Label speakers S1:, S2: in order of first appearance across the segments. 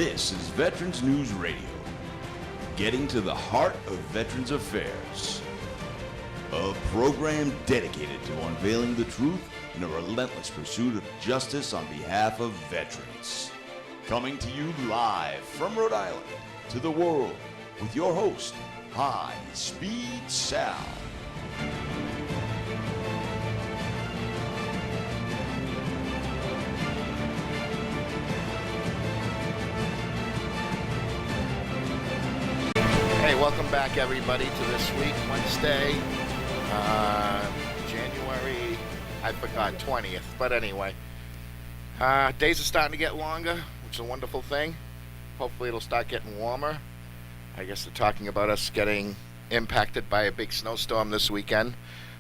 S1: This is Veterans News Radio, getting to the heart of Veterans Affairs. A program dedicated to unveiling the truth in a relentless pursuit of justice on behalf of veterans. Coming to you live from Rhode Island to the world with your host, High Speed Sal.
S2: Hey, welcome back everybody to this week, Wednesday, January, I forgot, 20th, but anyway. Days are starting to get longer, which is a wonderful thing. Hopefully it'll start getting warmer. I guess they're talking about us getting impacted by a big snowstorm this weekend.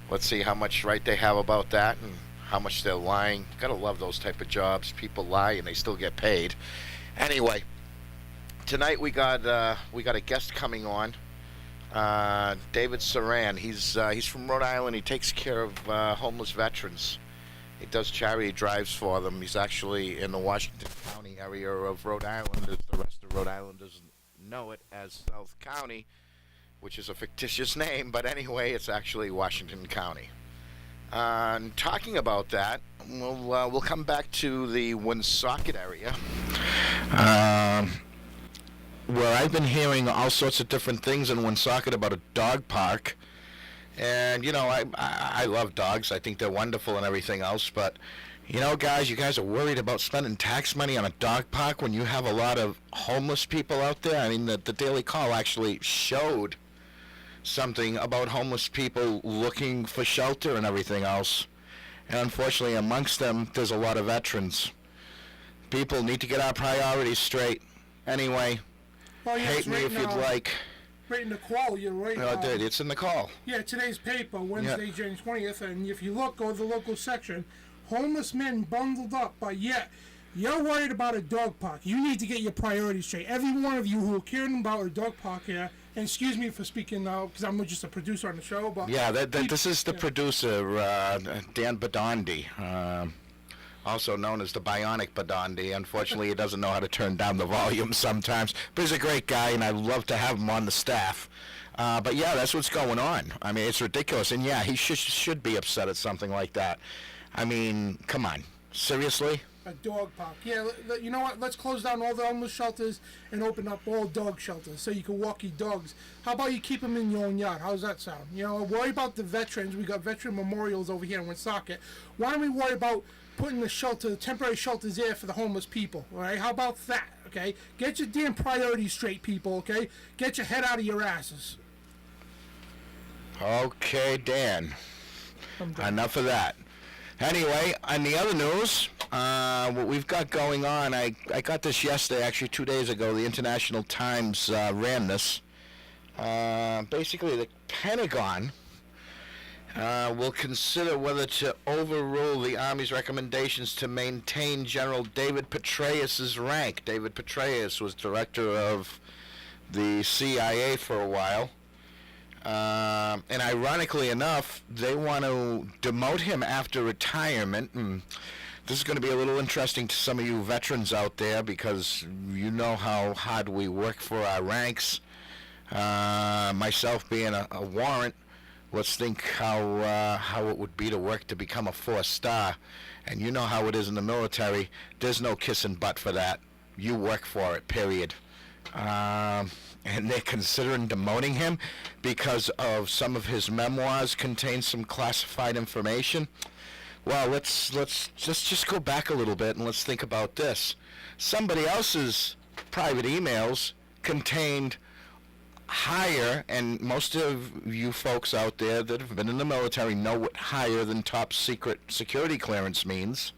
S2: Let's see how much right they have about that and how much they're lying. Gotta love those type of jobs. People lie and they still get paid. Anyway, tonight we got a guest coming on, David Saran. He's from Rhode Island. He takes care of homeless veterans. He does charity drives for them. He's actually in the Washington County area of Rhode Island, as the rest of Rhode Island doesn't know it as South County, which is a fictitious name, but anyway, it's actually Washington County. And talking about that, we'll come back to the Woonsocket area, where I've been hearing all sorts of different things in Woonsocket about a dog park. And, you know, I love dogs. I think they're wonderful and everything else. But, you know, guys, you guys are worried about spending tax money on a dog park when you have a lot of homeless people out there. I mean, the Daily Call actually showed something about homeless people looking for shelter and everything else. And unfortunately, amongst them, there's a lot of veterans. People need to get our priorities straight. Anyway, hate me if you'd like.
S3: Right in the call, you're right.
S2: No, it's in the call.
S3: Yeah, today's paper, Wednesday, January 20th, and if you look, go to the local section, homeless men bundled up, but yet, you're worried about a dog park. You need to get your priorities straight. Every one of you who are caring about a dog park here, and excuse me for speaking now, because I'm just a producer on the show, but... Yeah,
S2: this is the producer, Dan Badandi, also known as the Bionic Badandi. Unfortunately, he doesn't know how to turn down the volume sometimes, but he's a great guy, and I'd love to have him on the staff. But yeah, that's what's going on. I mean, it's ridiculous, and yeah, he should be upset at something like that. I mean, come on, seriously?
S3: A dog park. Yeah, you know what? Let's close down all the homeless shelters and open up all dog shelters so you can walk your dogs. How about you keep them in your own yard? How does that sound? You know, worry about the veterans. We got veteran memorials over here in Woonsocket. Why don't we worry about putting the temporary shelters there for the homeless people, all right? How about that, okay? Get your damn priorities straight, people, okay? Get your head out of your asses.
S2: Okay, Dan. Enough of that. Anyway, on the other news, what we've got going on, I got this yesterday, actually 2 days ago. The International Times ran this. Basically, the Pentagon will consider whether to overrule the Army's recommendations to maintain General David Petraeus' rank. David Petraeus was director of the CIA for a while. And ironically enough, they want to demote him after retirement. And this is going to be a little interesting to some of you veterans out there, because you know how hard we work for our ranks. Myself being a warrant, let's think how it would be to work to become a 4-star. And you know how it is in the military. There's no kissing butt for that. You work for it, period. And they're considering demoting him because of some of his memoirs contain some classified information. Well, let's just go back a little bit and let's think about this. Somebody else's private emails contained higher, and most of you folks out there that have been in the military know what higher than top secret security clearance means,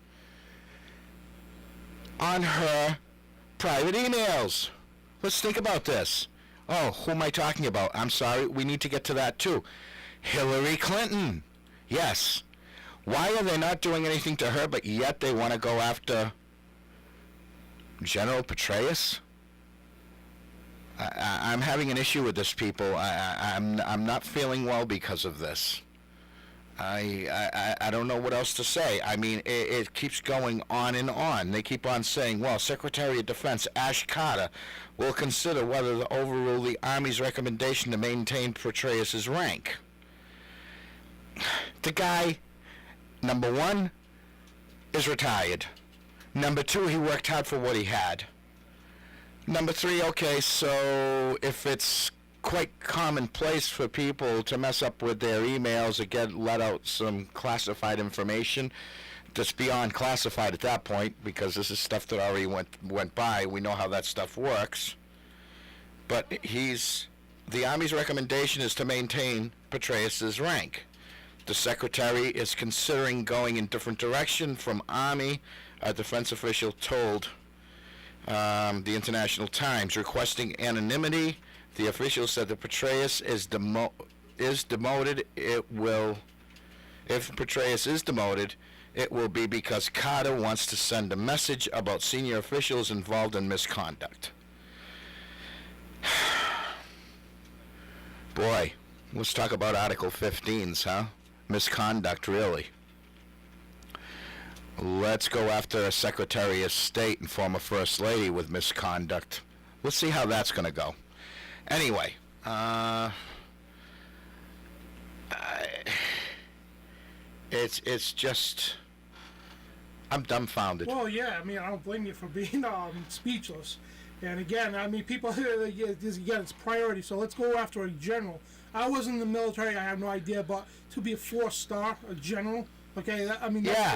S2: on her private emails. Let's think about this. Oh, who am I talking about? I'm sorry, we need to get to that too. Hillary Clinton. Yes. Why are they not doing anything to her, but yet they want to go after General Petraeus? I'm having an issue with this, people. I'm not feeling well because of this. I don't know what else to say. I mean, it keeps going on and on. They keep on saying, well, Secretary of Defense Ash Carter will consider whether to overrule the Army's recommendation to maintain Petraeus' rank. The guy, number one, is retired. Number two, he worked hard for what he had. Number three, okay, so if it's quite commonplace for people to mess up with their emails or let out some classified information that's beyond classified at that point, because this is stuff that already went by. We know how that stuff works. But the Army's recommendation is to maintain Petraeus' rank. The Secretary is considering going in different direction from Army, a defense official told the International Times, requesting anonymity. The official said that Petraeus is demoted. If Petraeus is demoted, it will be because Carter wants to send a message about senior officials involved in misconduct. Boy, let's talk about Article 15s, huh? Misconduct, really. Let's go after a Secretary of State and former First Lady with misconduct. Let's see how that's going to go. Anyway, it's just, I'm dumbfounded.
S3: Well, yeah, I mean, I don't blame you for being speechless. And again, I mean, people here, again, it's priority. So let's go after a general. I was in the military, I have no idea, but to be a 4-star, a general, okay, that's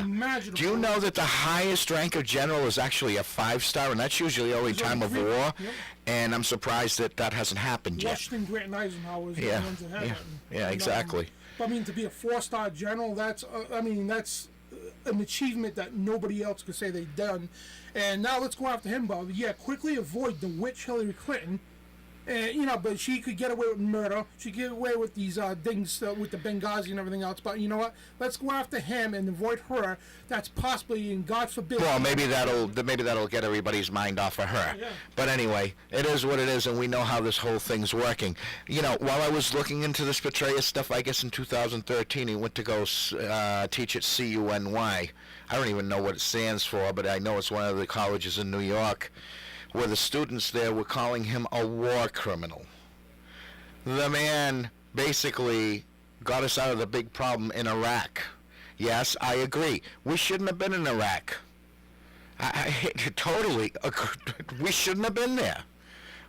S3: imaginable.
S2: Do you know that the highest rank of general is actually a 5-star, and that's usually only time of war? Yep. And I'm surprised that hasn't happened yet.
S3: Washington, Grant, and Eisenhower was the ones that had it.
S2: Yeah, exactly.
S3: But I mean, to be a 4-star general, that's an achievement that nobody else could say they've done. And now let's go after him, Bob. Yeah, quickly avoid the witch Hillary Clinton. And, but she could get away with murder. She could get away with these things with the Benghazi and everything else. But you know what? Let's go after him and avoid her. That's possibly, and God forbid.
S2: Well, maybe that'll get everybody's mind off of her.
S3: Yeah.
S2: But anyway, it is what it is, and we know how this whole thing's working. While I was looking into this Petraeus stuff, I guess in 2013, he went to go teach at CUNY. I don't even know what it stands for, but I know it's one of the colleges in New York, where the students there were calling him a war criminal. The man basically got us out of the big problem in Iraq. Yes, I agree. We shouldn't have been in Iraq. I totally agree. We shouldn't have been there.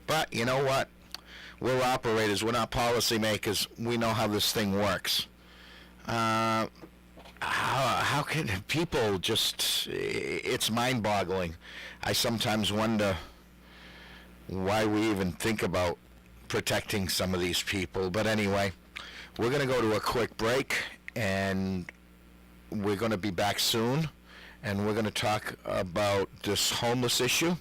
S2: But you know what? We're operators. We're not policymakers. We know how this thing works. How can people just... It's mind-boggling. I sometimes wonder why we even think about protecting some of these people. But anyway, we're going to go to a quick break, and we're going to be back soon, and we're going to talk about this homeless issue.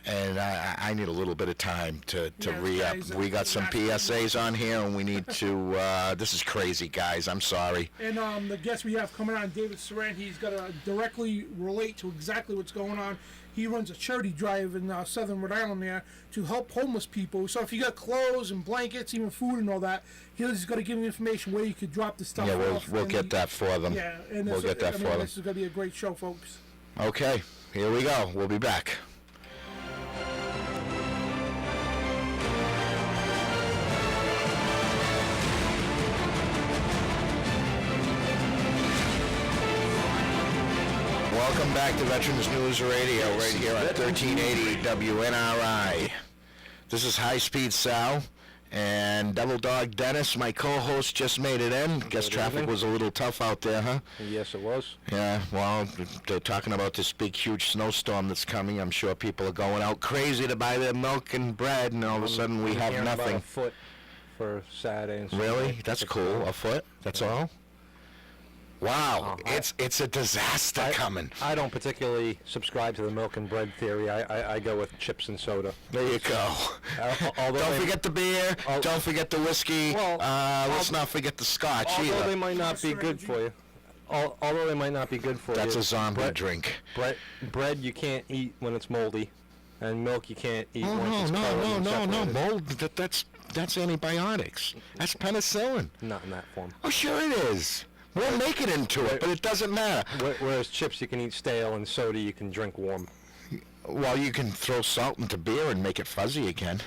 S2: And I need a little bit of time to re-up. We got some PSAs on here, and we need to... this is crazy, guys. I'm sorry.
S3: And the guest we have coming on, David Saran, he's going to directly relate to exactly what's going on. He runs a charity drive in southern Rhode Island there to help homeless people. So if you got clothes and blankets, even food and all that, he's going to give you information where you could drop the stuff off.
S2: We'll get that for them.
S3: Yeah, and
S2: we'll get that for them.
S3: This is going to be a great show, folks.
S2: Okay, here we go. We'll be back. Welcome back to Veterans News Radio, right here on 1380 WNRI. This is High Speed Sal, and Devil Dog Dennis, my co-host, just made it in. Guess traffic was a little tough out there, huh?
S4: Yes, it was.
S2: Yeah, well, they're talking about this big, huge snowstorm that's coming. I'm sure people are going out crazy to buy their milk and bread, and all of a sudden we have nothing.
S4: About a foot for Saturday and Sunday.
S2: Really? That's cool. A foot? That's all? Wow, it's a disaster coming.
S4: I don't particularly subscribe to the milk and bread theory. I go with chips and soda.
S2: There you go. Don't forget the beer. Don't forget the whiskey. Well, let's not forget the scotch either.
S4: Although they might not be good for you. Although they might not be good for you.
S2: That's a zombie drink.
S4: Bread you can't eat when it's moldy, and milk you can't eat when it's cold.
S2: No, mold. That's antibiotics. That's penicillin.
S4: Not in that form.
S2: Oh, sure it is. We'll make it into it, but it doesn't matter.
S4: Whereas chips you can eat stale and soda you can drink warm.
S2: Well, you can throw salt into beer and make it fuzzy again.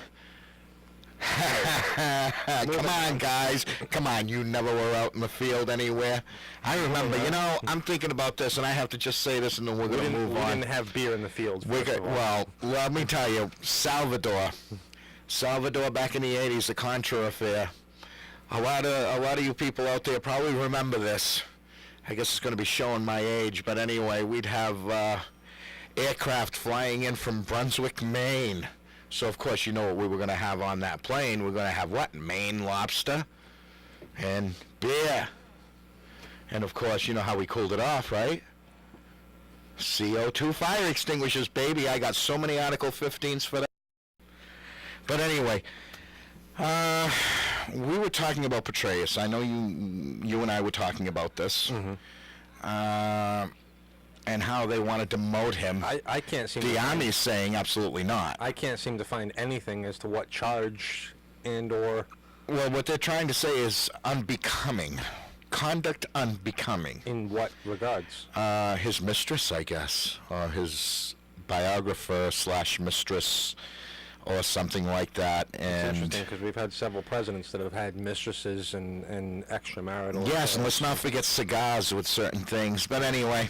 S2: Come on, guys. Come on, you never were out in the field anywhere. I remember, I'm thinking about this, and I have to just say this, and then we're going to move on.
S4: We didn't have beer in the fields.
S2: Well, let me tell you, Salvador back in the 80s, the Contra affair. A lot of you people out there probably remember this. I guess it's going to be showing my age, but anyway, we'd have aircraft flying in from Brunswick, Maine. So, of course, you know what we were going to have on that plane. We're going to have what? Maine lobster and beer. And, of course, you know how we cooled it off, right? CO2 fire extinguishers, baby. I got so many Article 15s for that. But anyway, we were talking about Petraeus. I know you and I were talking about this. Mm-hmm. And how they want to demote him.
S4: I can't seem
S2: the Army's saying absolutely not.
S4: I can't seem to find anything as to what charge and or...
S2: Well, what they're trying to say is unbecoming. Conduct unbecoming.
S4: In what regards?
S2: His mistress, I guess. Or his biographer / mistress or something like that. And
S4: it's interesting because we've had several presidents that have had mistresses and extramarital...
S2: Yes, and let's not forget cigars with certain things. But anyway...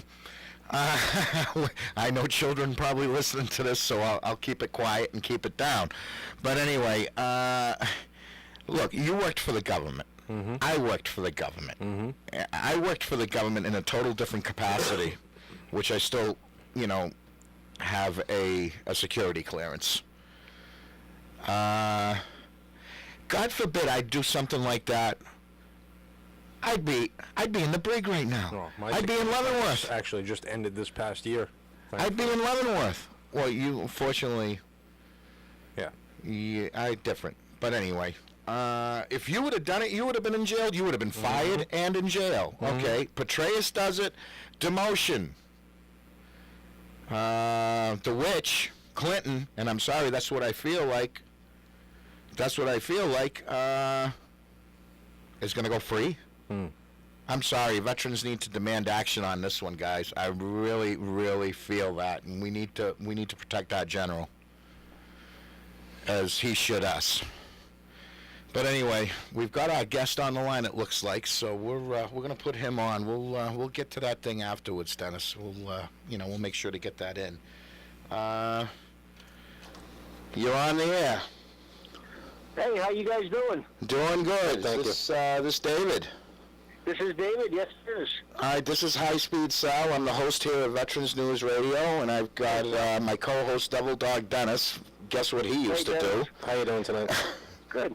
S2: I know children probably listening to this, so I'll keep it quiet and keep it down. But anyway, look, you worked for the government. Mm-hmm. I worked for the government. Mm-hmm. I worked for the government in a total different capacity, which I still, have a security clearance. God forbid I do something like that. I'd be in the brig right now.
S4: Oh,
S2: I'd be in Leavenworth.
S4: Actually, just ended this past year.
S2: I'd be in Leavenworth. Well, you unfortunately.
S4: Yeah,
S2: different. But anyway, if you would have done it, you would have been in jail. You would have been fired and in jail. Mm-hmm. Okay, Petraeus does it. Demotion. The witch, Clinton, and I'm sorry, that's what I feel like. Is going to go free. I'm sorry, veterans need to demand action on this one, guys. I really, really feel that, and we need to protect our general, as he should us. But anyway, we've got our guest on the line. It looks like, so we're going to put him on. We'll get to that thing afterwards, Dennis. We'll make sure to get that in. You're on the air.
S5: Hey, how you guys doing?
S2: Doing good.
S4: Thank you.
S2: This David.
S5: This is David. Yes, it is.
S2: All right, this is High Speed Sal. I'm the host here at Veterans News Radio, and I've got my co-host, Devil Dog Dennis. Guess what he used to do?
S4: How you doing tonight?
S5: Good.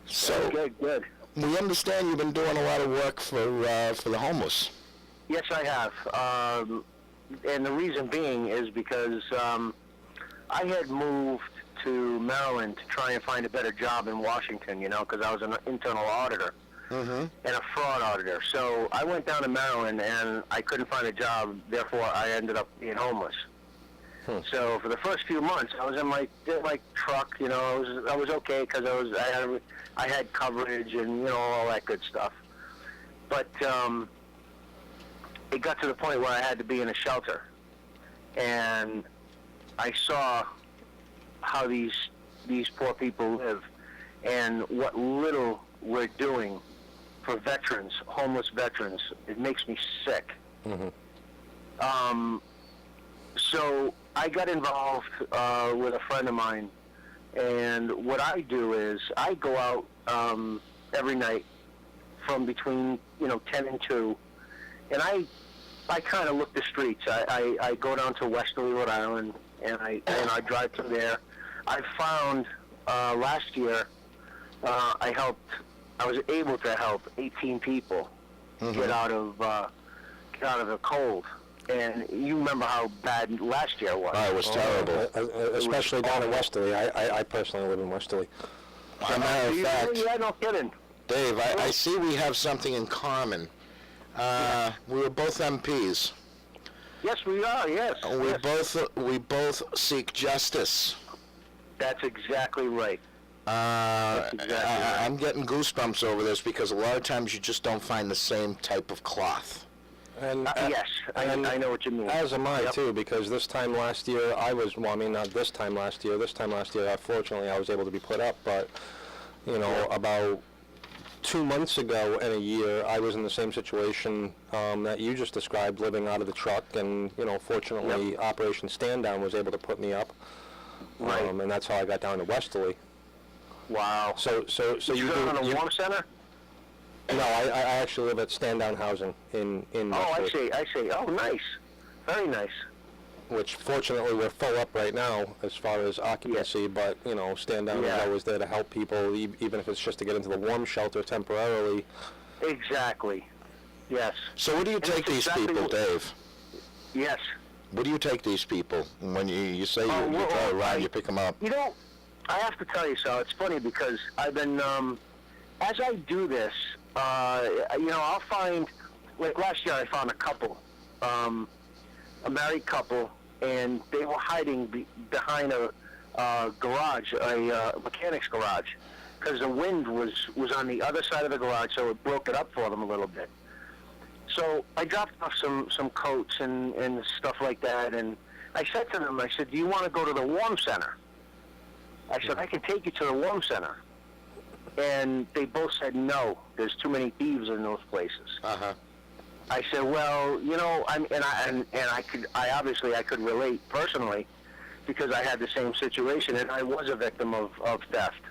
S2: So,
S5: Good.
S2: We understand you've been doing a lot of work for the homeless.
S5: Yes, I have. And the reason being is because I had moved to Maryland to try and find a better job in Washington, because I was an internal auditor. Mm-hmm. And a fraud auditor. So I went down to Maryland and I couldn't find a job. Therefore, I ended up being homeless. So for the first few months, I was in my truck. I was okay because I had coverage and all that good stuff. But it got to the point where I had to be in a shelter, and I saw how these poor people live and what little we're doing for veterans, homeless veterans. It makes me sick. Mm-hmm. So I got involved with a friend of mine, and what I do is I go out every night from between 10 and 2, and I kind of look the streets. I go down to Westerly, Rhode Island, and I drive through there. I found last year I was able to help 18 people get out of the cold. And you remember how bad last year was.
S2: Oh, it was terrible.
S4: Especially down in Westerly. I personally live in Westerly.
S2: As a matter of fact,
S5: yeah, no kidding.
S2: Dave, I see we have something in common. We were both MPs.
S5: Yes, we are. Yes.
S2: We both seek justice.
S5: That's exactly right. exactly right.
S2: I'm getting goosebumps over this because a lot of times you just don't find the same type of cloth.
S4: And
S5: Yes, I know what you mean.
S4: as am I
S5: Yep.
S4: too, because this time last year not this time last year. This time last year, fortunately, I was able to be put up. But about 2 months ago in a year, I was in the same situation that you just described, living out of the truck, and fortunately, Operation Stand Down was able to put me up,
S5: Right.
S4: and that's how I got down to Westerly.
S5: Wow.
S4: So
S5: you go on a warm center?
S4: No, I actually live at Stand Down Housing in
S5: Oh,
S4: Westwood,
S5: I see. Oh, nice. Very nice.
S4: which fortunately we're full up right now as far as occupancy, but Stand Down is always there to help people, even if it's just to get into the warm shelter temporarily.
S5: Exactly. Yes.
S2: So where do you
S5: And
S2: take
S5: that's
S2: these
S5: exactly
S2: people,
S5: what-
S2: Dave?
S5: Yes.
S2: Where do you take these people? When you say you
S5: well,
S2: drive around,
S5: I-
S2: you pick them up.
S5: I have to tell you, Sal, it's funny because I've been, as I do this, I'll find, like last year I found a couple, a married couple, and they were hiding behind a garage, a mechanic's garage, because the wind was on the other side of the garage, so it broke it up for them a little bit. So I dropped off some coats and stuff like that, and I said to them, I said, do you want to go to the warm center? I said, I can take you to the warm center. And they both said, no, there's too many thieves in those places.
S2: Uh-huh.
S5: I said, well, I could relate personally because I had the same situation, and I was a victim of theft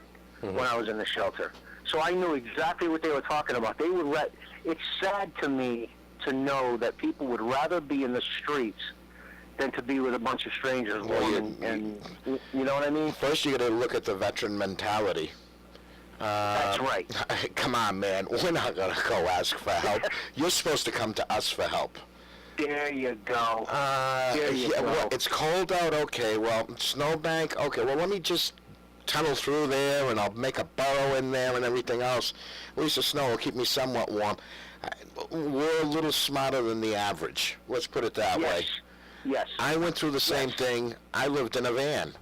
S5: when I was in the shelter. So I knew exactly what they were talking about. It's sad to me to know that people would rather be in the streets than to be with a bunch of strangers.
S2: Well,
S5: and you know what I mean?
S2: First, you got to look at the veteran mentality.
S5: That's right.
S2: Come on, man. We're not going to go ask for help. You're supposed to come to us for help.
S5: There you go.
S2: Well, it's cold out. Okay. Well, snowbank. Okay. Well, let me just tunnel through there, and I'll make a burrow in there and everything else. At least the snow will keep me somewhat warm. We're a little smarter than the average. Let's put it that way.
S5: Yes.
S2: I went through the same thing. I lived in a van.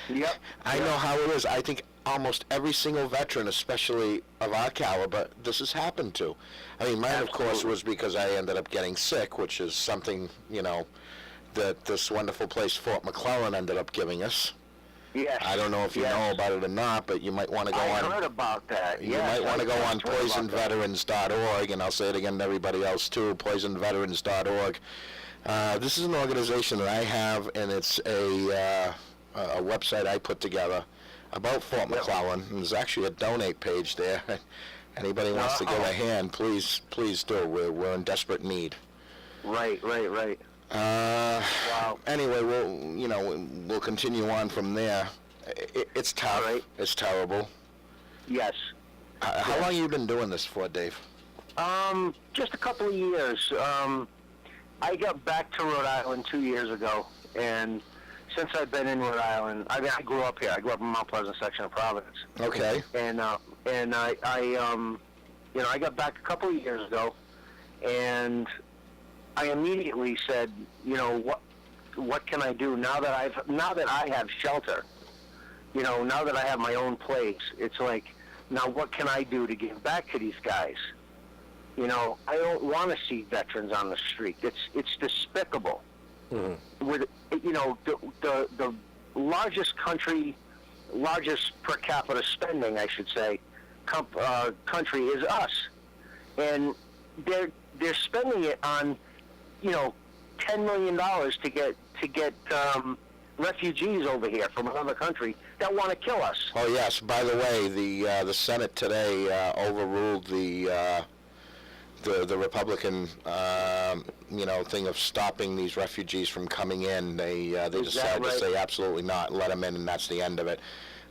S5: Yep.
S2: I know how it is. I think almost every single veteran, especially of our caliber, this has happened to. I mean, mine, of course, was because I ended up getting sick, which is something, that this wonderful place, Fort McClellan, ended up giving us.
S5: Yes.
S2: I don't know if you know about it or not, but you might want to go
S5: I
S2: on.
S5: heard about that.
S2: You might want to go on
S5: heard about that.
S2: poisonveterans.org, and I'll say it again to everybody else too, poisonveterans.org. This is an organization that I have, and it's a website I put together about Fort McClellan. And there's actually a donate page there. Anybody wants to give a hand, please do. We're in desperate need.
S5: Right. Wow.
S2: Anyway, we'll continue on from there. It's tough.
S5: Right.
S2: It's terrible.
S5: Yes.
S2: How long have you been doing this for, Dave?
S5: Just a couple of years. I got back to Rhode Island 2 years ago, and since I've been in Rhode Island, I grew up here. I grew up in Mount Pleasant section of Providence.
S2: Okay.
S5: And I got back a couple of years ago, and I immediately said, what can I do now that I have shelter? Now that I have my own place, it's like, now what can I do to give back to these guys? I don't want to see veterans on the street. It's despicable. Mm-hmm. With the largest per capita spending, I should say, country is us, and they're spending it on $10 million to get refugees over here from another country that want to kill us.
S2: Oh yes. By the way, the Senate today overruled the Republican thing of stopping these refugees from coming in. They decided to say absolutely not, let them in, and that's the end of it.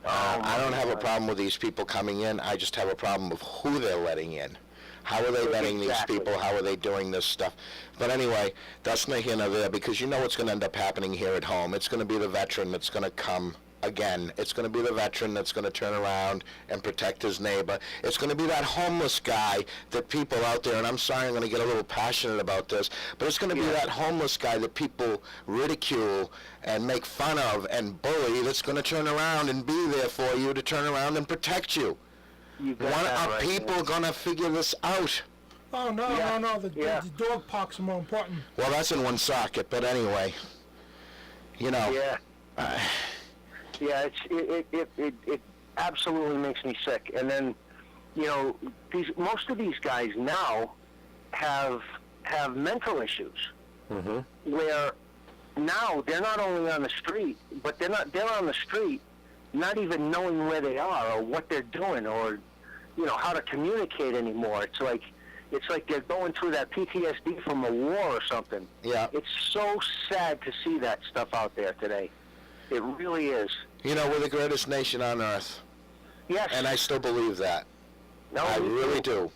S2: I don't have a problem with these people coming in. I just have a problem with who they're letting in. How are they letting these people? How are they doing this stuff? But anyway, that's neither here nor there, because you know what's going to end up happening here at home. It's going to be the veteran that's going to come again. It's going to be the veteran that's going to turn around and protect his neighbor. It's going to be that homeless guy that people out there, and I'm sorry I'm going to get a little passionate about this, but it's going to be that homeless guy that people ridicule and make fun of and bully, that's going to turn around and be there for you to turn around and protect you.
S5: You got
S2: When
S5: that
S2: are
S5: right,
S2: people
S5: man.
S2: going to figure this out?
S3: Oh, no,
S5: Yeah.
S3: no, no. The
S5: Yeah.
S3: dog parks are more important.
S2: Well, that's in one socket, but anyway, you know.
S5: Yeah. Yeah, it absolutely makes me sick. And then, you know, most of these guys now have mental issues, where now they're not only on the street, but they're on the street not even knowing where they are or what they're doing or, you know, how to communicate anymore. It's like they're going through that PTSD from a war or something.
S2: Yeah.
S5: It's so sad to see that stuff out there today. It really is.
S2: You know, we're the greatest nation on earth,
S5: Yes.
S2: and I still believe that.
S5: No,
S2: I
S5: me
S2: really
S5: too.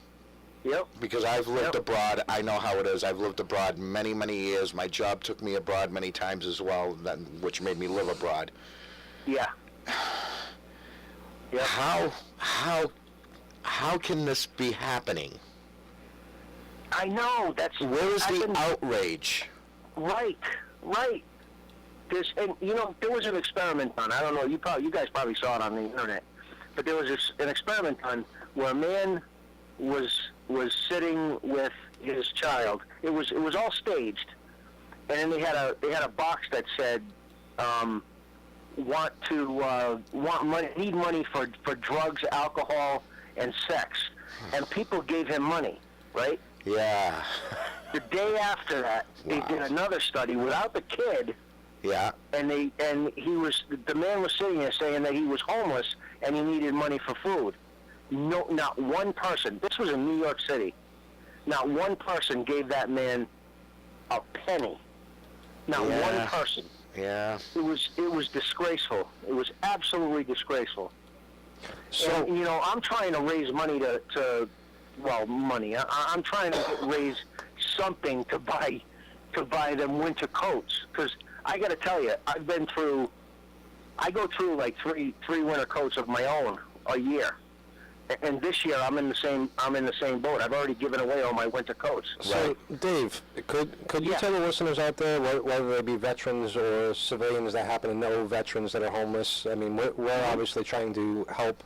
S2: do.
S5: Yep.
S2: Because I've lived
S5: Yep.
S2: abroad. I know how it is. I've lived abroad many, many years. My job took me abroad many times as well, which made me live abroad.
S5: Yeah. Yep.
S2: How can this be happening?
S5: I know. That's
S2: Where is
S5: I've
S2: the
S5: been-
S2: outrage?
S5: Right. And you know, there was an experiment done. I don't know. You guys probably saw it on the internet, but there was an experiment done where a man was sitting with his child. It was all staged, and then they had a box that said, need money for drugs, alcohol, and sex, and people gave him money, right?
S2: Yeah.
S5: The day after that, they did another study without the kid,
S2: Yeah.
S5: and the man was sitting there saying that he was homeless and he needed money for food. No, not one person. This was in New York City. Not one person gave that man a penny. Not
S2: Yeah.
S5: one person.
S2: Yeah.
S5: It was disgraceful. It was absolutely disgraceful.
S2: So,
S5: And, you know, I'm trying to raise money money. I'm trying to raise something to buy them winter coats, because I got to tell you, I go through like three winter coats of my own a year, and this year I'm in the same boat. I've already given away all my winter coats.
S4: So, Dave, could you
S5: Yeah.
S4: tell the listeners out there, whether they be veterans or civilians that happen to know veterans that are homeless? I mean, we're obviously trying to help,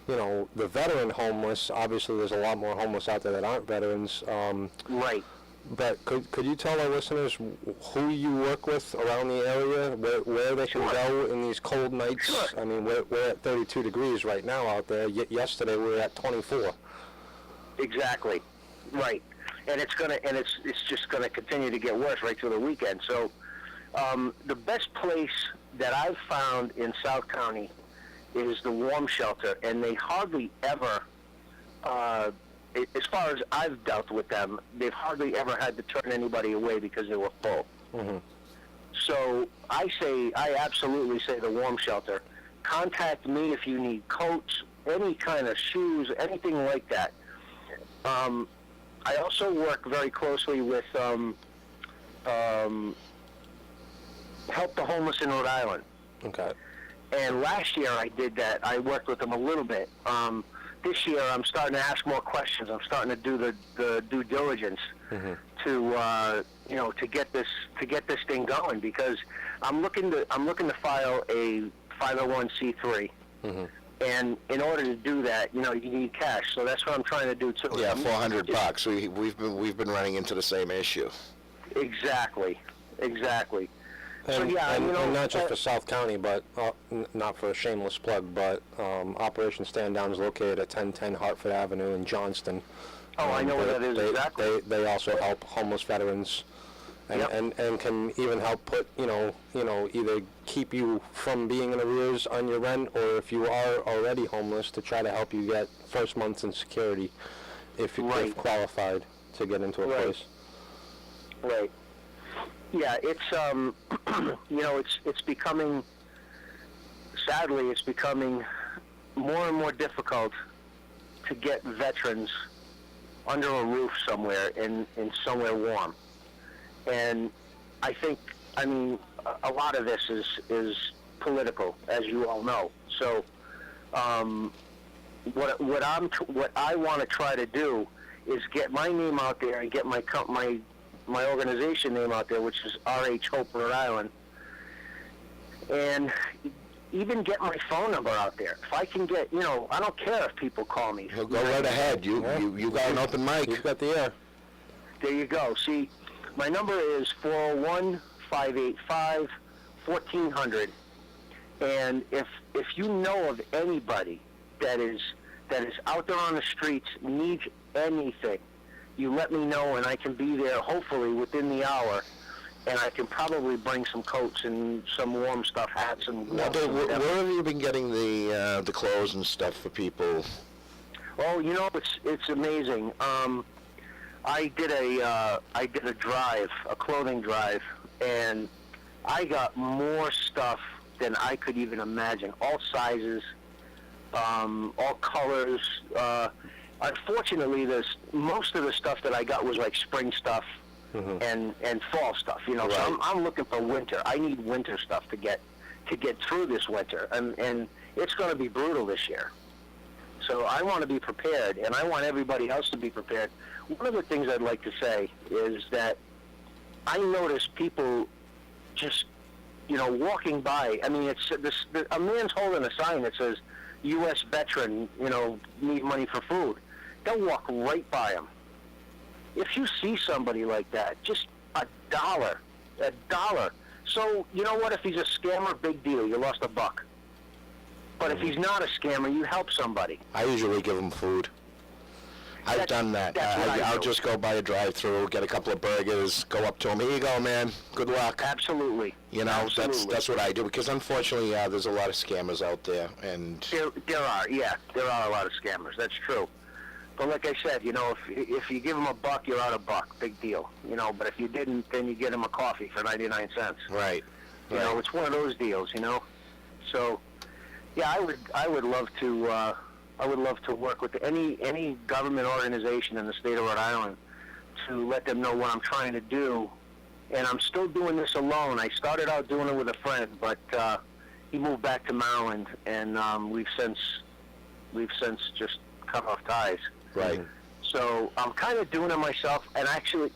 S4: you know, the veteran homeless. Obviously, there's a lot more homeless out there that aren't veterans.
S5: Right.
S4: But could you tell our listeners who you work with around the area, where they can
S5: Sure.
S4: go in these cold nights?
S5: Sure.
S4: I mean, we're at 32 degrees right now out there. Yesterday we were at 24.
S5: Exactly. Right. And it's just gonna continue to get worse right through the weekend. So, the best place that I've found in South County is the warm shelter, and they hardly ever, as far as I've dealt with them, they've hardly ever had to turn anybody away because they were full.
S4: Mm-hmm.
S5: So I absolutely say the warm shelter. Contact me if you need coats, any kind of shoes, anything like that. I also work very closely with Help the Homeless in Rhode Island.
S4: Okay.
S5: And last year I did that. I worked with them a little bit. This year I'm starting to ask more questions. I'm starting to do the due diligence to get this thing going, because I'm looking to file a 501c3. And in order to do that, you know, you need cash. So that's what I'm trying to do too.
S2: yeah, $400. We've been running into the same issue.
S5: Exactly.
S4: And,
S5: So, yeah,
S4: and,
S5: you know,
S4: and not just for South County, but not for a shameless plug, but Operation Stand Down is located at 1010 Hartford Avenue in Johnston.
S5: Oh, I know where that is exactly.
S4: They also help homeless veterans, and,
S5: Yep.
S4: and can even help put either keep you from being in arrears on your rent, or if you are already homeless, to try to help you get first month's in security if you're
S5: Right.
S4: qualified to get into a
S5: Right.
S4: place.
S5: Right. Yeah, it's it's becoming, sadly, it's becoming more and more difficult to get veterans under a roof somewhere in somewhere warm. And I think, a lot of this is political, as you all know. So, what I want to try to do is get my name out there and get my organization name out there, which is RH Hope Rhode Island, and even get my phone number out there. If I can get, I don't care if people call me.
S2: Go right ahead. You got an open mic.
S4: You've got the air.
S5: There you go. See, my number is 401-585-1400. And if you know of anybody that is out there on the streets, needs anything, you let me know, and I can be there hopefully within the hour. And I can probably bring some coats and some warm stuff, hats and.
S2: Now, Dave, where have you been getting the clothes and stuff for people?
S5: Oh, it's amazing. I did a drive, a clothing drive, and I got more stuff than I could even imagine. All sizes, all colors. Unfortunately, most of the stuff that I got was like spring stuff. Mm-hmm. and fall stuff,
S2: Right.
S5: So I'm looking for winter. I need winter stuff to get through this winter, and it's going to be brutal this year. So I want to be prepared, and I want everybody else to be prepared. One of the things I'd like to say is that I notice people just, walking by. I mean, a man's holding a sign that says U.S. veteran, need money for food. They'll walk right by him. If you see somebody like that, just $1. So, you know what? If he's a scammer, big deal. You lost $1. But if he's not a scammer, you help somebody.
S2: I usually give them food. I've done that. I'll just go by a drive-through, get a couple of burgers, go up to them. Here you go, man. Good luck.
S5: Absolutely.
S2: Absolutely. That's what I do, because unfortunately, there's a lot of scammers out there, and
S5: there are a lot of scammers. That's true. But like I said, if you give them $1, you're out $1. Big deal. But if you didn't, then you get them a coffee for 99 cents.
S2: Right.
S5: It's one of those deals. So, yeah, I would love to work with any government organization in the state of Rhode Island to let them know what I'm trying to do. And I'm still doing this alone. I started out doing it with a friend, but he moved back to Maryland, and we've since just cut off ties.
S2: Right.
S5: So I'm kind of doing it myself, and actually,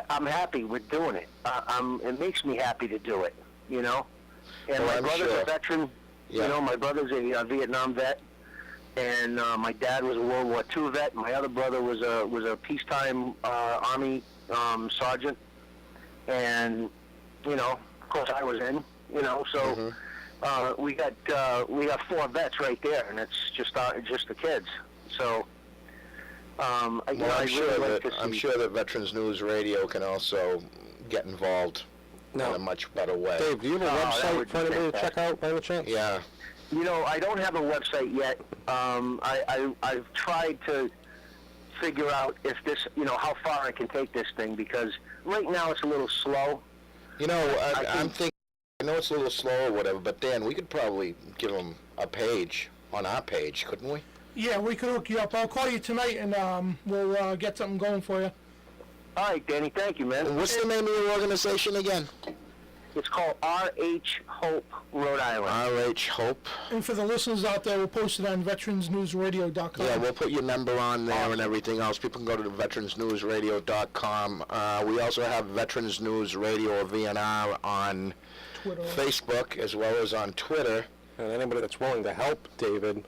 S5: I'm happy with doing it. It makes me happy to do it, And my brother's a veteran.
S2: Yeah.
S5: My brother's a Vietnam vet, and my dad was a World War II vet. My other brother was a peacetime Army sergeant, and of course I was in. So. Mm-hmm. We got 4 vets right there, and it's just the kids. So, I'm
S2: sure that Veterans News Radio can also get involved in a much better way.
S4: Dave, do you have a website for anybody to check out by any chance?
S2: Yeah.
S5: I don't have a website yet. I've tried to figure out if this, how far I can take this thing, because right now it's a little slow.
S2: I'm thinking. I know it's a little slow or whatever, but Dan, we could probably give them a page on our page, couldn't we?
S3: Yeah, we could hook you up. I'll call you tonight, and we'll get something going for you.
S5: All right, Danny. Thank you, man.
S2: What's the name of your organization again?
S5: It's called RH Hope Rhode Island.
S2: RH Hope.
S3: And for the listeners out there, we'll post it on veteransnewsradio.com.
S2: Yeah, we'll put your number on there and everything else. People can go to veteransnewsradio.com. We also have Veterans News Radio or VNR on
S3: Twitter,
S2: Facebook, as well as on Twitter.
S4: And anybody that's willing to help David,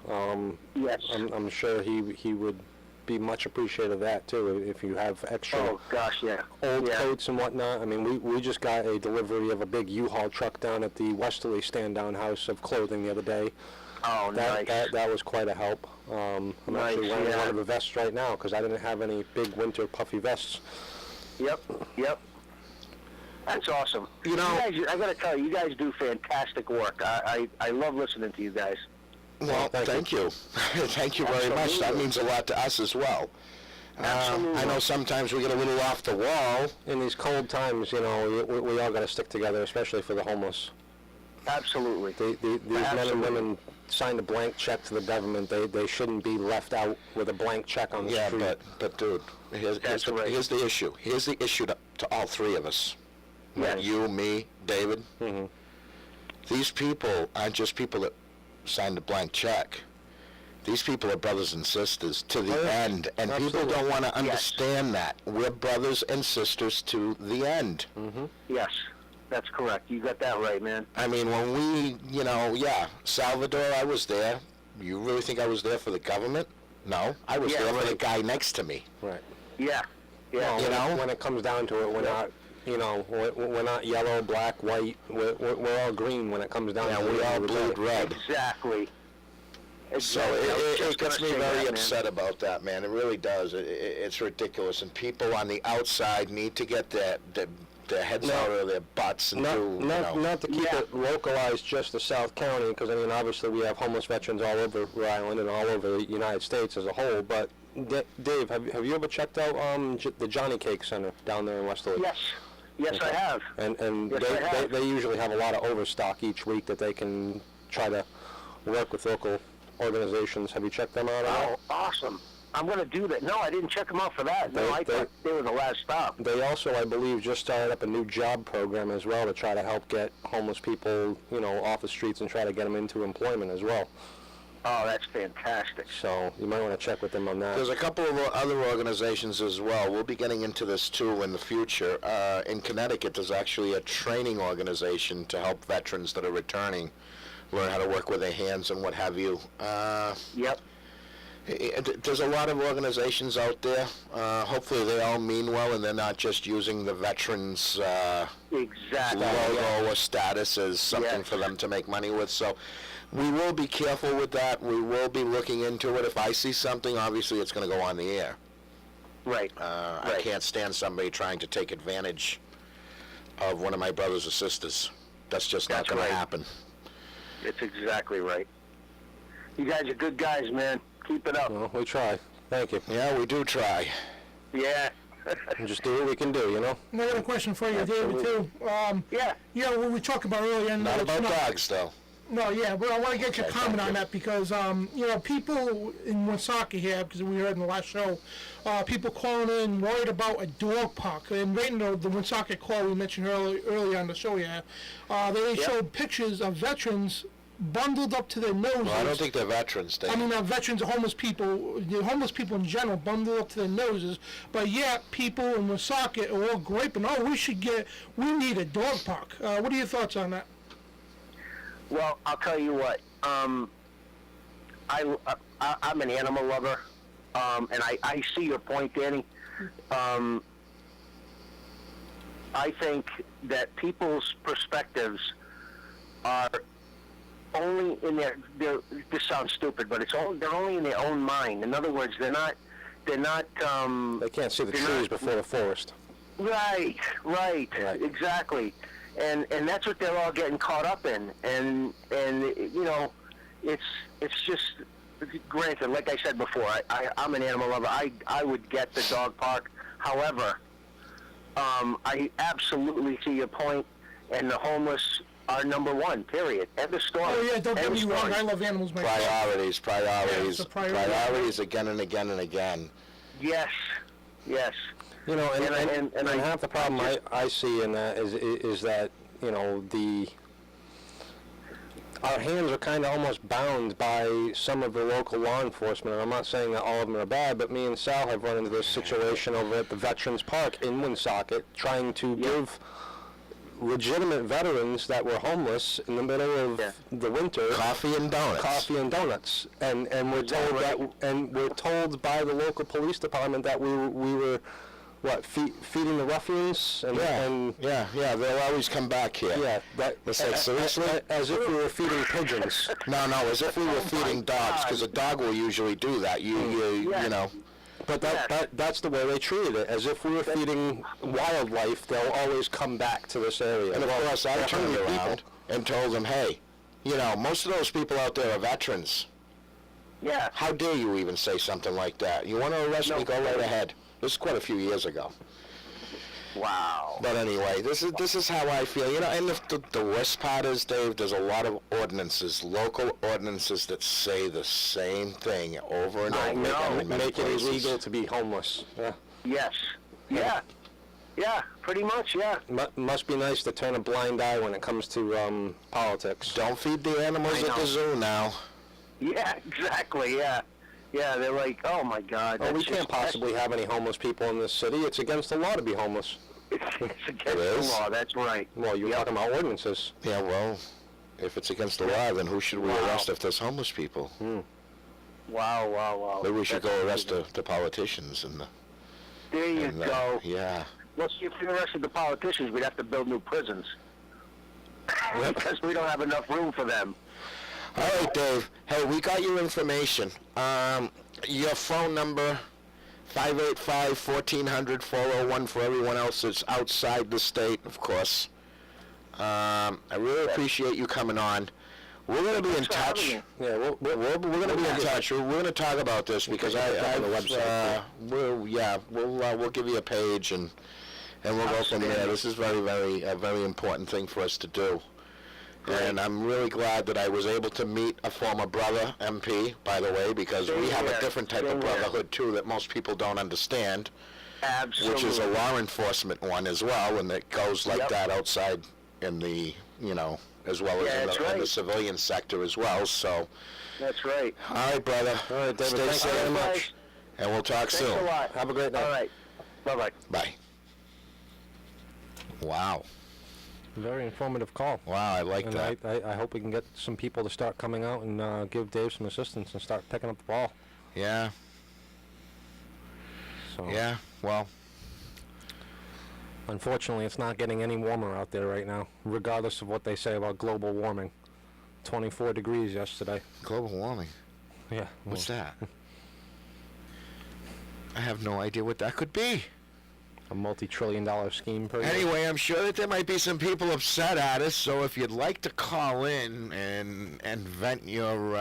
S5: yes,
S4: I'm sure he would be much appreciative of that too. If you have extra old coats and whatnot. I mean, we just got a delivery of a big U-Haul truck down at the Westerly stand-down house of clothing the other day.
S5: Oh, nice.
S4: That was quite a help. I'm actually wearing one of the vests right now because I didn't have any big winter puffy vests.
S5: Yep. That's awesome. You guys, I got to tell you, you guys do fantastic work. I love listening to you guys.
S2: Well, thank you. Thank you very much. That means a lot to us as well.
S5: Absolutely.
S2: I know sometimes we get a little off the wall.
S4: In these cold times, we all got to stick together, especially for the homeless.
S5: Absolutely.
S4: These men and women signed a blank check to the government. They shouldn't be left out with a blank check on the street.
S2: Yeah, but dude, here's the issue. Here's the issue to all three of us.
S5: Yes.
S2: You, me, David.
S4: Mm-hmm.
S2: these people aren't just people that signed a blank check. These people are brothers and sisters to the end, and
S4: Absolutely.
S2: people don't want to understand that. We're brothers and sisters to the end.
S5: Yes, that's correct. You got that right, man.
S2: I mean, when we, Salvador, I was there. You really think I was there for the government? No, I was there for the guy next to me.
S4: Right.
S5: Yeah. Yeah.
S4: Well, when it comes down to it, we're not, we're not yellow, black, white. We're all green when it comes down to it.
S2: We all bleed red.
S5: Exactly.
S2: So it gets me very upset about that, man. It really does. It's ridiculous, and people on the outside need to get their heads out of their butts and
S4: not to keep it localized just to South County, because I mean obviously we have homeless veterans all over Rhode Island and all over the United States as a whole. But Dave, have you ever checked out the Johnny Cake Center down there in Westerly?
S5: Yes, I have.
S4: And
S5: Yes,
S4: they usually have a lot of overstock each week that they can try to work with local organizations. Have you checked them out at all?
S5: Oh, awesome. I'm going to do that. No, I didn't check them out for that. No, I thought they were the last stop.
S4: They also, I believe, just started up a new job program as well to try to help get homeless people, off the streets and try to get them into employment as well.
S5: Oh, that's fantastic.
S4: So you might want to check with them on that.
S2: There's a couple of other organizations as well. We'll be getting into this too in the future. In Connecticut, there's actually a training organization to help veterans that are returning learn how to work with their hands and what have you.
S5: Yep.
S2: There's a lot of organizations out there. Hopefully they all mean well and they're not just using the veterans
S5: Exactly.
S2: logo or status as something for them to make money with. So we will be careful with that. We will be looking into it. If I see something, obviously it's going to go on the air.
S5: Right.
S2: I can't stand somebody trying to take advantage of one of my brothers or sisters. That's just not going to happen.
S5: It's exactly right. You guys are good guys, man. Keep it up.
S4: Well, we try. Thank you.
S2: Yeah, we do try.
S5: Yeah.
S4: And just do what we can do,
S3: And I got a question for you, David, too.
S5: Yeah.
S3: What we talked about earlier. And
S2: Not
S3: it's
S2: about dogs, though.
S3: No, yeah, but I want to get your comment on that because, people in Woonsocket here, because we heard in the last show, people calling in worried about a dog park. And right in the Woonsocket call we mentioned earlier on the show here, they showed pictures of veterans bundled up to their noses.
S2: Well, I don't think they're veterans, Dave.
S3: I mean, veterans are homeless people in general, bundled up to their noses. But yet, people in Woonsocket are all griping, we need a dog park. What are your thoughts on that?
S5: Well, I'll tell you what. I'm an animal lover, and I see your point, Danny. I think that people's perspectives are only in their this sounds stupid, but they're only in their own mind. In other words, they're not. They
S4: can't see the trees before the forest.
S5: Right, exactly. And that's what they're all getting caught up in. And it's just, granted, like I said before, I'm an animal lover. I would get the dog park. However, I absolutely see your point, and the homeless are number one, period. End of story.
S3: Oh, yeah, don't get me wrong. I love animals myself.
S2: Priorities.
S3: Yeah,
S2: Priorities again and again and again.
S5: Yes.
S4: And half the problem I see in that is that, our hands are kind of almost bound by some of the local law enforcement. And I'm not saying that all of them are bad, but me and Sal have run into this situation over at the Veterans Park in Woonsocket, trying to give legitimate veterans that were homeless in the middle of the winter
S2: Coffee and donuts.
S4: And we're told we're told by the local police department that we were feeding the ruffians and
S2: they'll always come back here. It's like, seriously?
S4: As if we were feeding pigeons.
S2: No, as if we were feeding dogs, because a dog will usually do that. You know.
S4: But that's the way they treated it. As if we were feeding wildlife, they'll always come back to this area.
S2: And of course, I turned around and told them, hey, most of those people out there are veterans.
S5: Yeah.
S2: How dare you even say something like that? You want to arrest me? Go right ahead. This is quite a few years ago.
S5: Wow.
S2: But anyway, this is how I feel. And the worst part is, Dave, there's a lot of ordinances, local ordinances that say the same thing over and over again.
S4: Make it illegal to be homeless. Yeah.
S5: Yes. Yeah. Yeah, pretty much, yeah.
S4: Must be nice to turn a blind eye when it comes to politics.
S2: Don't feed the animals
S5: I
S2: at the
S5: know.
S2: zoo now.
S5: Yeah, exactly, yeah. Yeah, they're like, oh my God.
S4: Oh, we
S5: that's
S4: can't
S5: just-
S4: possibly have any homeless people in this city. It's against the law to be homeless.
S5: It's against
S2: It
S5: the
S2: is?
S5: law, that's right.
S4: Well, you were
S5: Yep.
S4: talking about ordinances.
S2: Yeah, well, if it's against the law, then who should we
S5: Wow.
S2: arrest if there's homeless people?
S5: Wow.
S2: Maybe we should
S5: That's
S2: go arrest
S5: amazing.
S2: the politicians and the...
S5: There you
S2: and,
S5: go.
S2: Yeah.
S5: Well, see, if we arrested the politicians, we'd have to build new prisons. Because we don't have enough room for them.
S2: All right, Dave. Hey, we got your information. Your phone number, 585-1400-401 for everyone else that's outside the state, of course. I really appreciate you coming on. We're going to be in
S5: Thanks for having
S2: touch.
S5: me.
S4: Yeah,
S2: We're going to be in touch. We're going to talk about this because
S4: put that on the website,
S2: we'll give you a page and we'll go from there.
S5: Outstanding.
S2: This is a very important thing for us to do.
S5: Great.
S2: And I'm really glad that I was able to meet a former brother, MP, by the way, because
S5: Same
S2: we have
S5: here.
S2: a different type
S5: Same
S2: of
S5: here.
S2: brotherhood, too, that most people don't understand,
S5: Absolutely.
S2: which is a law enforcement one as well, and it goes like
S5: Yep.
S2: that outside in the, as well
S5: Yeah,
S2: as
S5: that's
S2: in the
S5: right.
S2: civilian sector as well. So,
S5: That's right.
S2: all right, brother.
S4: All right, David,
S2: Stay
S4: thanks
S2: safe,
S4: very
S5: All right,
S4: much.
S5: guys.
S2: and we'll talk
S5: Thanks
S2: soon.
S5: a lot.
S4: Have a great night.
S5: All right. Bye-bye.
S2: Bye. Wow.
S4: Very informative call.
S2: Wow, I like
S4: And
S2: that.
S4: I hope we can get some people to start coming out and give Dave some assistance and start picking up the ball.
S2: Yeah,
S4: So,
S2: yeah. Well,
S4: unfortunately, it's not getting any warmer out there right now, regardless of what they say about global warming. 24 degrees yesterday.
S2: global warming.
S4: Yeah.
S2: What's that? I have no idea what that could be.
S4: A multi-trillion-dollar scheme per year.
S2: Anyway, I'm sure that there might be some people upset at us, so if you'd like to call in and vent your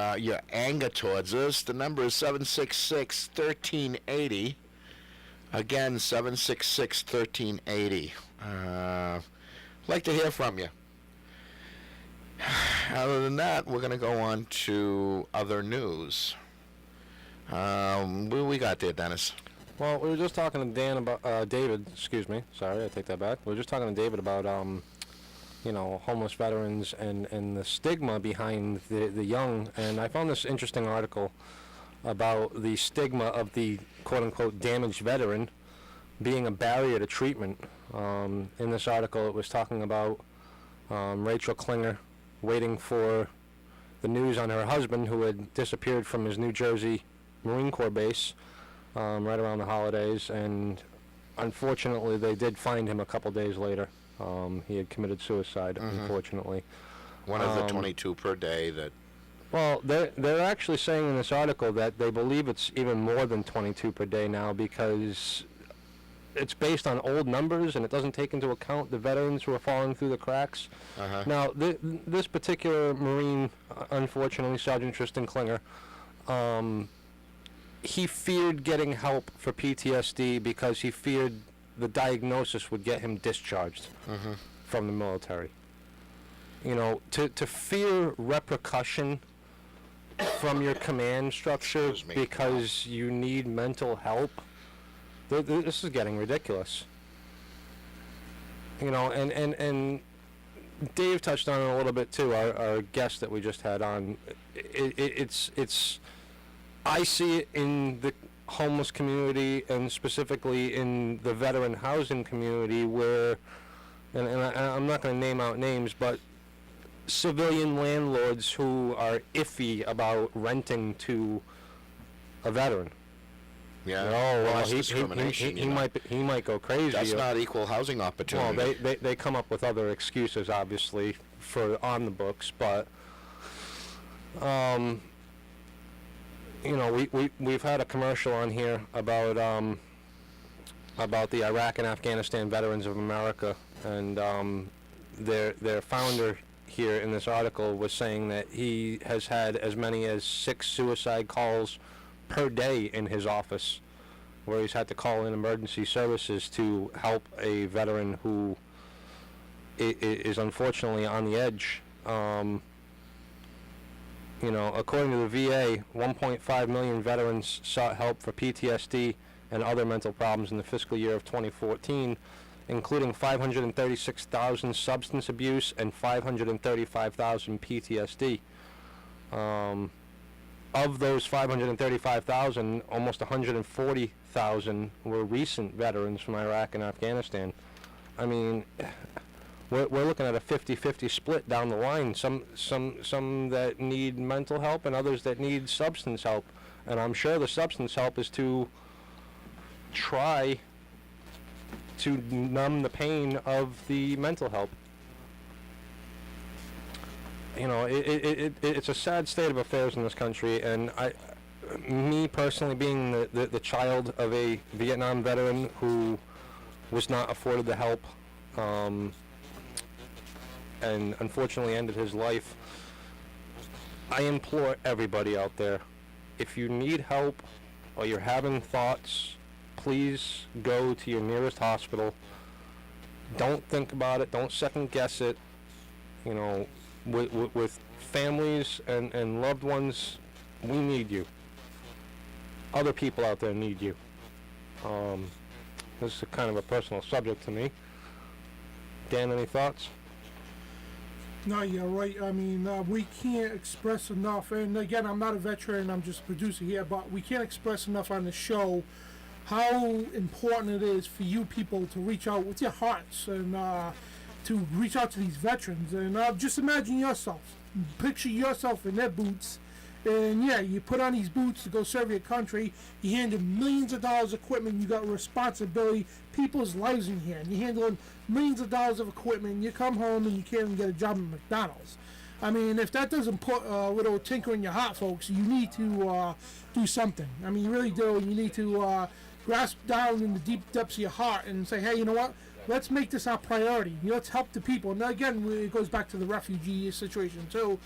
S2: anger towards us, the number is 766-1380. Again, 766-1380. Like to hear from you. Other than that, we're going to go on to other news. What do we got there, Dennis?
S4: Well, we were just talking to Dan about David. Excuse me. Sorry, I take that back. We were just talking to David about homeless veterans and the stigma behind the young. And I found this interesting article about the stigma of the quote-unquote damaged veteran being a barrier to treatment. In this article, it was talking about Rachel Klinger waiting for the news on her husband, who had disappeared from his New Jersey Marine Corps base right around the holidays, and unfortunately they did find him a couple days later. He had committed suicide, unfortunately.
S2: One of the 22 per day that...
S4: Well, they're actually saying in this article that they believe it's even more than 22 per day now, because it's based on old numbers and it doesn't take into account the veterans who are falling through the cracks. Now, this particular Marine, unfortunately, Sergeant Tristan Klinger, he feared getting help for PTSD because he feared the diagnosis would get him discharged from the military. To fear repercussion from your command structure
S2: Excuse me.
S4: because you need mental help, this is getting ridiculous. And Dave touched on it a little bit too, our guest that we just had on. It's I see it in the homeless community and specifically in the veteran housing community where, and I'm not going to name out names, but civilian landlords who are iffy about renting to a veteran.
S2: Yeah.
S4: Oh, well,
S2: that's
S4: he
S2: discrimination, you know.
S4: he might go crazy.
S2: That's not equal housing
S4: Well,
S2: opportunity.
S4: they come up with other excuses, obviously, for on the books, but we've had a commercial on here about the Iraq and Afghanistan Veterans of America, and their founder here in this article was saying that he has had as many as 6 suicide calls per day in his office, where he's had to call in emergency services to help a veteran who is unfortunately on the edge. According to the VA, 1.5 million veterans sought help for PTSD and other mental problems in the fiscal year of 2014, including 536,000 substance abuse and 535,000 PTSD. Of those 535,000, almost 140,000 were recent veterans from Iraq and Afghanistan. I mean, we're looking at a 50-50 split down the line. Some that need mental help and others that need substance help. And I'm sure the substance help is to try to numb the pain of the mental help. You know, it's a sad state of affairs in this country, and me personally being the child of a Vietnam veteran who was not afforded the help, and unfortunately ended his life, I implore everybody out there, if you need help or you're having thoughts, please go to your nearest hospital. Don't think about it. Don't second guess it. You know, with families and loved ones, we need you. Other people out there need you. This is kind of a personal subject to me. Dan, any thoughts?
S3: No, you're right. I mean, we can't express enough. And again, I'm not a veteran. I'm just a producer here. But we can't express enough on the show how important it is for you people to reach out with your hearts and to reach out to these veterans. And just imagine yourself. Picture yourself in their boots. And yeah, you put on these boots to go serve your country. You handle millions of dollars of equipment. You got responsibility, people's lives in here. And you're handling millions of dollars of equipment. You come home and you can't even get a job at McDonald's. I mean, if that doesn't put a little tinker in your heart, folks, you need to do something. I mean, you really do. You need to grasp down in the deep depths of your heart and say, hey, you know what? Let's make this our priority. Let's help the people. Now, again, it goes back to the refugee situation, too.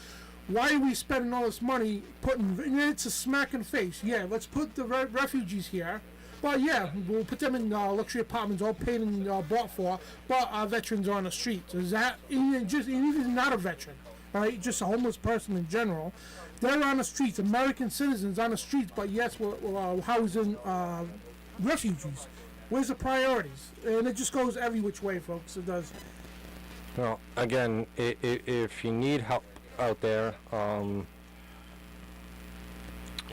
S3: Why are we spending all this money putting, it's a smack in the face. Yeah, let's put the refugees here. But yeah, we'll put them in luxury apartments, all paid and bought for, but our veterans are on the streets. Is that, even not a veteran, right? Just a homeless person in general. They're on the streets, American citizens on the streets, but yes, we're housing refugees. Where's the priorities? And it just goes every which way, folks. It does.
S4: Well, again, if you need help out there,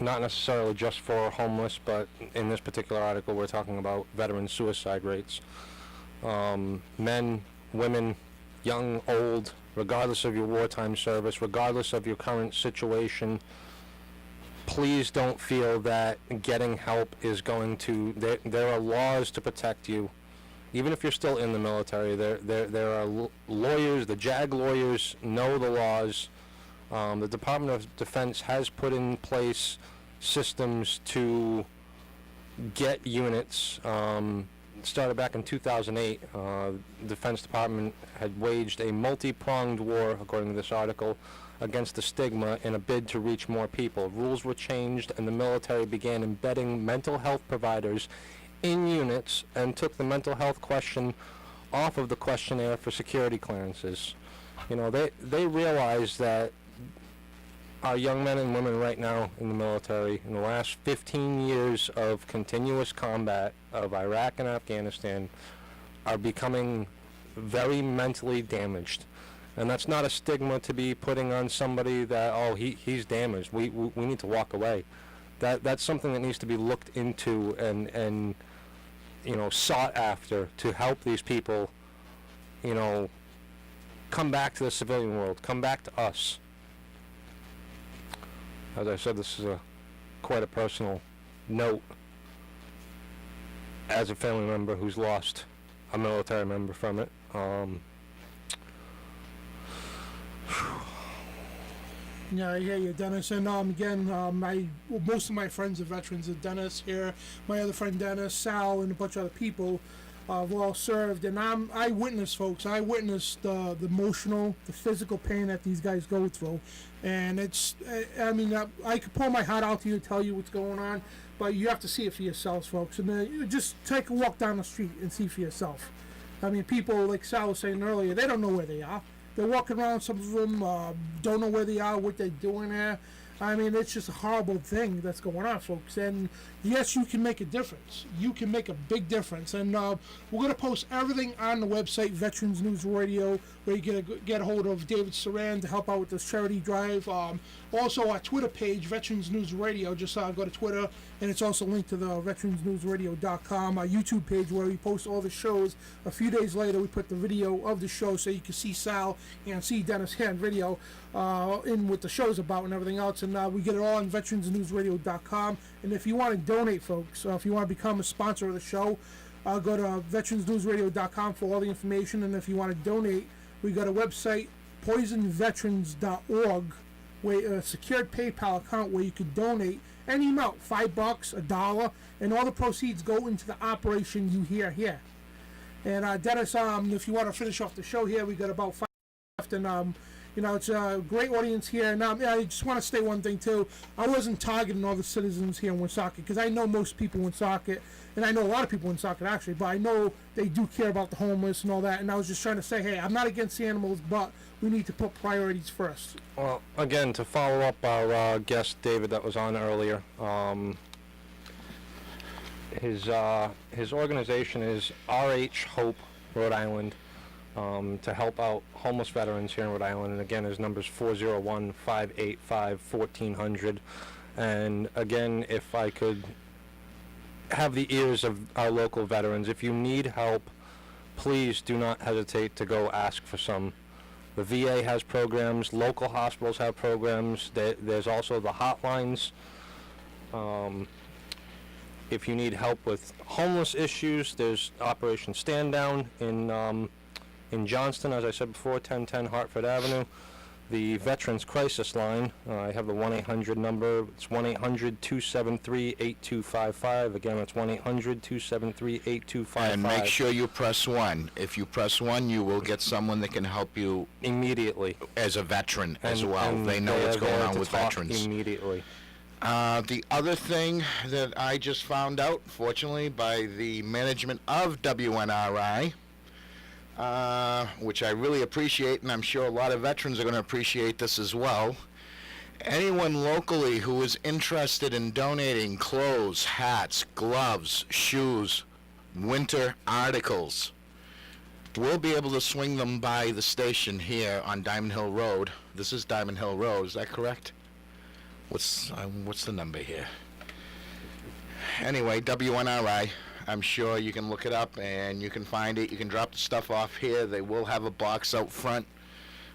S4: not necessarily just for homeless, but in this particular article we're talking about veteran suicide rates. Men, women, young, old, regardless of your wartime service, regardless of your current situation, please don't feel that getting help is going to, there are laws to protect you. Even if you're still in the military, there are lawyers, the JAG lawyers know the laws. The Department of Defense has put in place systems to get units. Started back in 2008. The Defense Department had waged a multi-pronged war, according to this article, against the stigma in a bid to reach more people. Rules were changed, and the military began embedding mental health providers in units and took the mental health question off of the questionnaire for security clearances. You know, they realize that our young men and women right now in the military, in the last 15 years of continuous combat of Iraq and Afghanistan, are becoming very mentally damaged. And that's not a stigma to be putting on somebody that, oh, he's damaged. We need to walk away. That's something that needs to be looked into and you know, sought after to help these people, you know, come back to the civilian world, come back to us. As I said, this is quite a personal note as a family member who's lost a military member from it.
S3: Yeah, I hear you, Dennis. And again, most of my friends are veterans. Dennis here, my other friend Dennis, Sal, and a bunch of other people have all served. And I witnessed, folks. I witnessed the emotional, the physical pain that these guys go through. And it's, I mean, I could pour my heart out to you and tell you what's going on, but you have to see it for yourselves, folks. And you just take a walk down the street and see for yourself. I mean, people, like Sal was saying earlier, they don't know where they are. They're walking around, some of them don't know where they are, what they're doing there. I mean, it's just a horrible thing that's going on, folks. And yes, you can make a difference. You can make a big difference. And we're going to post everything on the website, Veterans News Radio, where you can get a hold of David Saran to help out with this charity drive. Also, our Twitter page, Veterans News Radio. Just go to Twitter, and it's also linked to the veteransnewsradio.com, our YouTube page, where we post all the shows. A few days later, we put the video of the show so you can see Sal and see Dennis here on video in what the show's about and everything else. And we get it all on veteransnewsradio.com. And if you want to donate, folks, if you want to become a sponsor of the show, go to veteransnewsradio.com for all the information. And if you want to donate, we got a website, poisonveterans.org, where a secured PayPal account where you could donate any amount, $5, $1, and all the proceeds go into the operation you hear here. And Dennis, if you want to finish off the show here, we got about 5 left, and it's a great audience here. And I just want to say one thing too. I wasn't targeting all the citizens here in Woonsocket because I know most people in Woonsocket, and I know a lot of people in Woonsocket actually, but I know they do care about the homeless and all that. And I was just trying to say, hey, I'm not against the animals, but we need to put priorities first.
S4: Well, again, to follow up our guest David that was on earlier, his organization is RH Hope Rhode Island, to help out homeless veterans here in Rhode Island. And again, his number is 401-585-1400. And again, if I could have the ears of our local veterans, if you need help, please do not hesitate to go ask for some. The VA has programs, local hospitals have programs, there's also the hotlines. If you need help with homeless issues, there's Operation Stand Down in Johnston, as I said before, 1010 Hartford Avenue. The Veterans Crisis Line, I have the 1-800 number. It's 1-800-273-8255. Again, it's 1-800-273-8255.
S2: And make sure you press 1. If you press 1, you will get someone that can help you
S4: immediately
S2: as a veteran as well.
S4: And
S2: they know what's going on with veterans.
S4: Immediately.
S2: The other thing that I just found out, fortunately, by the management of WNRI, which I really appreciate, and I'm sure a lot of veterans are going to appreciate this as well. Anyone locally who is interested in donating clothes, hats, gloves, shoes, winter articles, we'll be able to swing them by the station here on Diamond Hill Road. This is Diamond Hill Road, is that correct? What's the number here? Anyway, WNRI. I'm sure you can look it up and you can find it. You can drop the stuff off here. They will have a box out front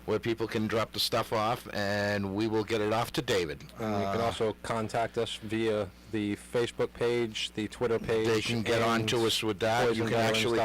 S2: where people can drop the stuff off, and we will get it off to David.
S4: And you can also contact us via the Facebook page, the Twitter page.
S2: They can get on to us with that. You can actually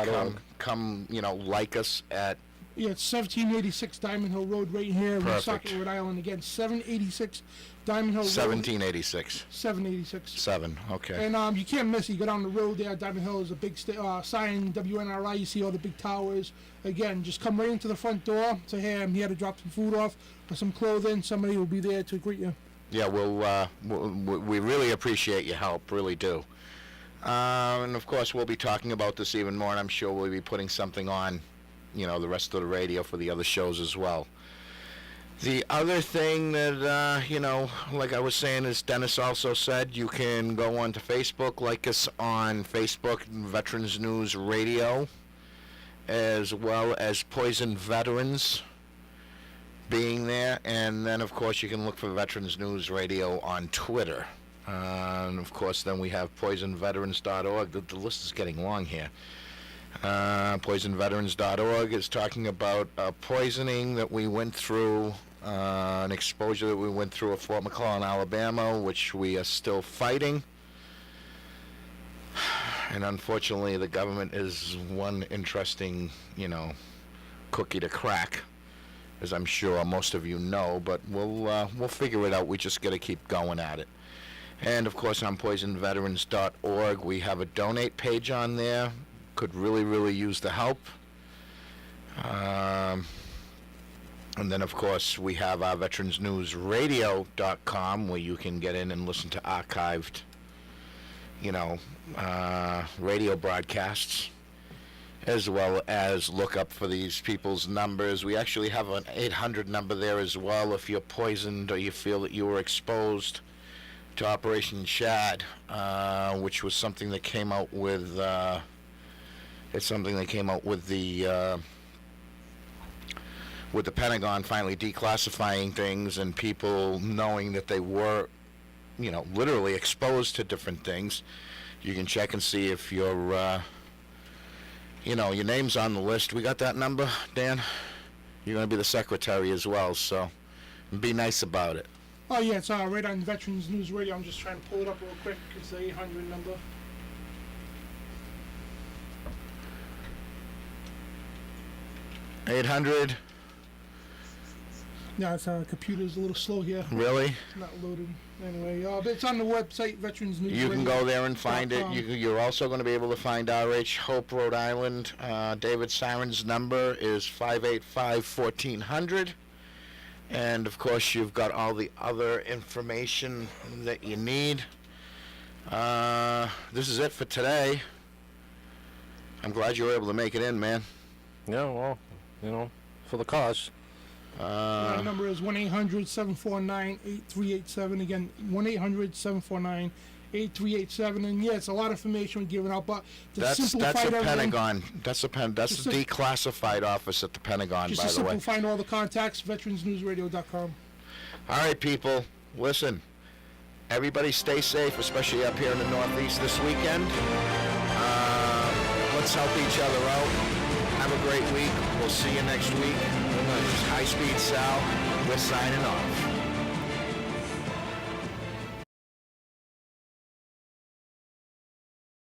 S2: come, like us at...
S3: Yeah, it's 1786 Diamond Hill Road right here in
S2: Perfect.
S3: Woonsocket, Rhode Island. Again, 786 Diamond Hill Road.
S2: 1786.
S3: 786.
S2: 7, okay.
S3: And you can't miss it. You go down the road there. Diamond Hill is a big sign, WNRI. You see all the big towers. Again, just come right into the front door. Say, hey, I'm here to drop some food off or some clothing. Somebody will be there to greet you.
S2: Yeah, we really appreciate your help, really do. And of course, we'll be talking about this even more, and I'm sure we'll be putting something on, the rest of the radio for the other shows as well. The other thing that, like I was saying, as Dennis also said, you can go onto Facebook, like us on Facebook, Veterans News Radio, as well as Poison Veterans being there. And then, of course, you can look for Veterans News Radio on Twitter. And, of course, then we have poisonveterans.org. The list is getting long here. Poisonveterans.org is talking about poisoning that we went through, an exposure that we went through at Fort McClellan, Alabama, which we are still fighting. And unfortunately, the government is one interesting, cookie to crack, as I'm sure most of you know. But we'll figure it out. We just got to keep going at it. And of course, on poisonveterans.org, we have a donate page on there. Could really, really use the help. And then, of course, we have our veteransnewsradio.com, where you can get in and listen to archived, radio broadcasts. as well as look up for these people's numbers. We actually have an 800 number there as well if you're poisoned or you feel that you were exposed to Operation Shad, which was something that came out with it's something that came out with the Pentagon finally declassifying things and people knowing that they were, literally exposed to different things. You can check and see if your name's on the list. We got that number, Dan? You're going to be the secretary as well, so be nice about it.
S3: Oh, yeah, it's right on Veterans News Radio. I'm just trying to pull it up real quick. It's the 800 number.
S2: $800.
S3: Yeah, it's computer's a little slow here.
S2: Really?
S3: It's not loaded. Anyway, but it's on the website, Veterans News Radio.
S2: You can go there and find it. You're also going to be able to find RH Hope, Rhode Island. David Saran's number is 585-1400. And, of course, you've got all the other information that you need. This is it for today. I'm glad you were able to make it in, man.
S4: Yeah, well, for the cause.
S3: My number is 1-800-749-8387. Again, 1-800-749-8387. And yeah, it's a lot of information we're giving out, but
S2: That's a Pentagon. That's the declassified office at the Pentagon, by the way.
S3: Just to simplify all the contacts, veteransnewsradio.com.
S2: All right, people, listen. Everybody stay safe, especially up here in the Northeast this weekend. Let's help each other out. Have a great week. We'll see you next week. This is High Speed Sal. We're signing off.